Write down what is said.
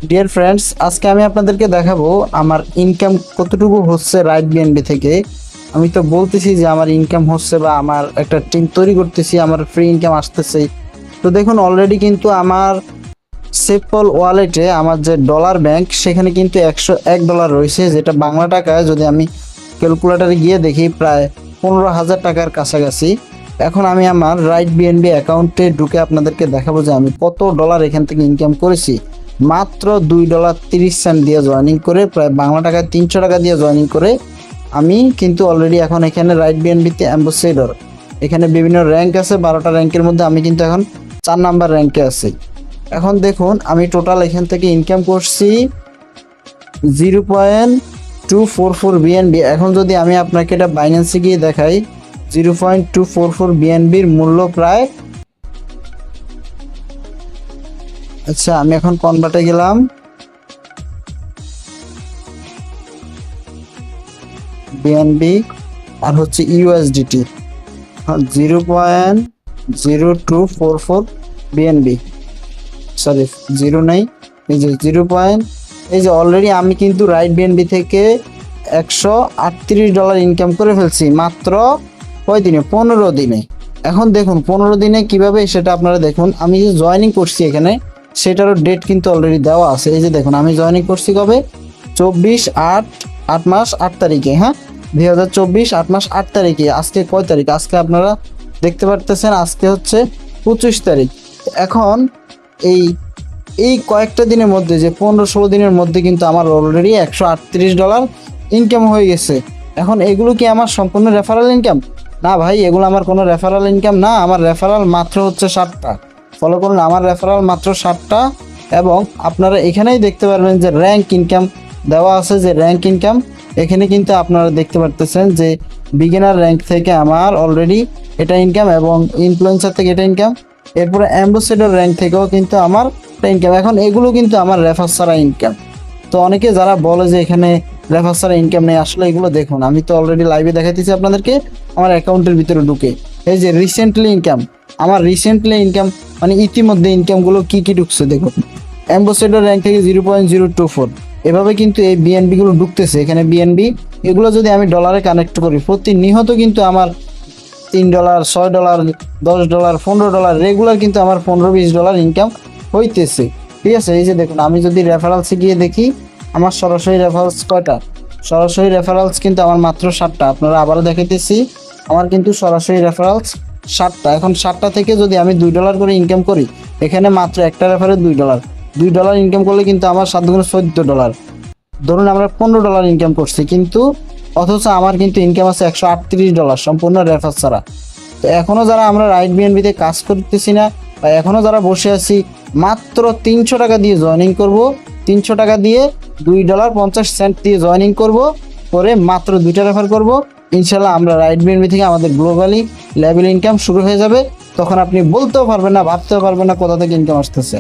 Dear friends, আজকে আমি আপনাদেরকে দেখাবো আমার ইনকাম কতটুকু হচ্ছে রাইট বিএনবি থেকে। আমি তো বলতেছি যে আমার ইনকাম হচ্ছে বা আমার একটা টিম তৈরি করতেছি, আমার ফ্রি ইনকাম আসতেছে। তো দেখুন, অলরেডি কিন্তু আমার সেফপল ওয়ালেটে আমার যে ডলার ব্যাংক সেখানে কিন্তু $101 রয়েছে, যেটা বাংলা টাকায় যদি আমি ক্যালকুলেটারে গিয়ে দেখি প্রায় 15,000 টাকার কাছাকাছি। এখন আমি আমার রাইট বিএনবি অ্যাকাউন্টে ঢুকে আপনাদেরকে দেখাবো যে আমি কত ডলার এখান থেকে ইনকাম করেছি। মাত্র $2.30 দিয়ে জয়েনিং করে, প্রায় বাংলা টাকায় 300 টাকা দিয়ে জয়েনিং করে আমি কিন্তু অলরেডি এখন এখানে রাইট বিএনবিতে অ্যাম্বাসেডর। এখানে বিভিন্ন র্যাঙ্ক আছে, 12টা র্যাঙ্কের মধ্যে আমি কিন্তু এখন 4 নাম্বার র্যাঙ্কে আছি। এখন দেখুন, আমি টোটাল এখান থেকে ইনকাম করছি 0.244 বিএনবি। এখন যদি আমি আপনাকে এটা বাইন্যান্সে গিয়ে দেখাই, 0.244 বিএনবির মূল্য প্রায়, আচ্ছা আমি এখন কনভার্টে গেলাম, বিএনবি আর হচ্ছে ইউএসডিটি 0.0244 বিএনবি, সরি জিরো নেই, এই যে এই যে অলরেডি আমি কিন্তু রাইট বিএনবি থেকে $138 ইনকাম করে ফেলছি মাত্র কয় দিনে, 15 দিনে। এখন দেখুন 15 দিনে কিভাবে সেটা আপনারা দেখুন। আমি যে জয়েনিং করছি এখানে সেটারও ডেট কিন্তু অলরেডি দেওয়া আছে। এই যে দেখুন, আমি জয়েনিং করছি কবে, 24/8 মাস 8 তারিখে, হ্যাঁ 2024 8 মাস 8 তারিখে। আজকে কয় তারিখ, আজকে আপনারা দেখতে পারতেছেন আজকে হচ্ছে 25 তারিখ। এখন এই এই কয়েকটা দিনের মধ্যে, যে 15-16 দিনের মধ্যে কিন্তু আমার অলরেডি $138 ইনকাম হয়ে গেছে। এখন এগুলো কি আমার সম্পূর্ণ রেফারেল ইনকাম? না ভাই, এগুলো আমার কোনো রেফারেল ইনকাম না। আমার রেফারেল মাত্র হচ্ছে 7টা। ফলো করুন, আমার রেফারেল মাত্র 7টা। এবং আপনারা এখানেই দেখতে পারবেন যে র্যাঙ্ক ইনকাম দেওয়া আছে, যে র্যাঙ্ক ইনকাম এখানে কিন্তু আপনারা দেখতে পারতেছেন যে বিগিনার র্যাঙ্ক থেকে আমার অলরেডি এটা ইনকাম, এবং ইনফ্লুয়েন্সার থেকে এটা ইনকাম, এরপরে অ্যাম্বাসেডর র্যাঙ্ক থেকেও কিন্তু আমার ইনকাম। এখন এগুলো কিন্তু আমার রেফার ছাড়া ইনকাম। তো অনেকে যারা বলে যে এখানে রেফার ছাড়া ইনকাম নেই, আসলে এগুলো দেখুন, আমি তো অলরেডি লাইভে দেখাইতেছি আপনাদেরকে আমার অ্যাকাউন্টের ভিতরে ঢুকে। এই যে রিসেন্টলি ইনকাম, আমার রিসেন্টলি ইনকাম মানে ইতিমধ্যে ইনকামগুলো কি কি ঢুকছে দেখুন। অ্যাম্বাসেডর র্যাঙ্ক থেকে 0.024, এভাবে কিন্তু এই বিএনবিগুলো ঢুকতেছে। এখানে বিএনবি এগুলো যদি আমি ডলারে কানেক্ট করি, প্রতিনিয়ত কিন্তু আমার $3, $6, $10, $15 রেগুলার কিন্তু আমার $15-20 ইনকাম হইতেছে। ঠিক আছে, এই যে দেখুন, আমি যদি রেফারেলসে গিয়ে দেখি আমার সরাসরি রেফারেলস কয়টা, সরাসরি রেফারেলস কিন্তু আমার মাত্র 7টা। আপনারা আবারও দেখাইতেছি, আমার কিন্তু সরাসরি রেফারেলস 7টা। এখন 7টা থেকে যদি আমি $2 করে ইনকাম করি, এখানে মাত্র একটা রেফারে $2 ইনকাম করলে কিন্তু আমার 7 গুণ $14। ধরুন আমরা $15 ইনকাম করছি, কিন্তু অথচ আমার কিন্তু ইনকাম আছে $138 সম্পূর্ণ রেফার ছাড়া। তো এখনও যারা আমরা রাইট বিএনবিতে কাজ করতেছি না, বা এখনও যারা বসে আছি, মাত্র 300 টাকা দিয়ে জয়েনিং করব, 300 টাকা দিয়ে $2.50 দিয়ে জয়েনিং করব, করে মাত্র 2টা রেফার করব, ইনশাল্লাহ আমরা রাইট বিএনবি থেকে আমাদের গ্লোবালি লেভেল ইনকাম শুরু হয়ে যাবে। তখন আপনি বলতেও পারবেন না, ভাবতেও পারবেন না কোথা থেকে ইনকাম আসতেছে।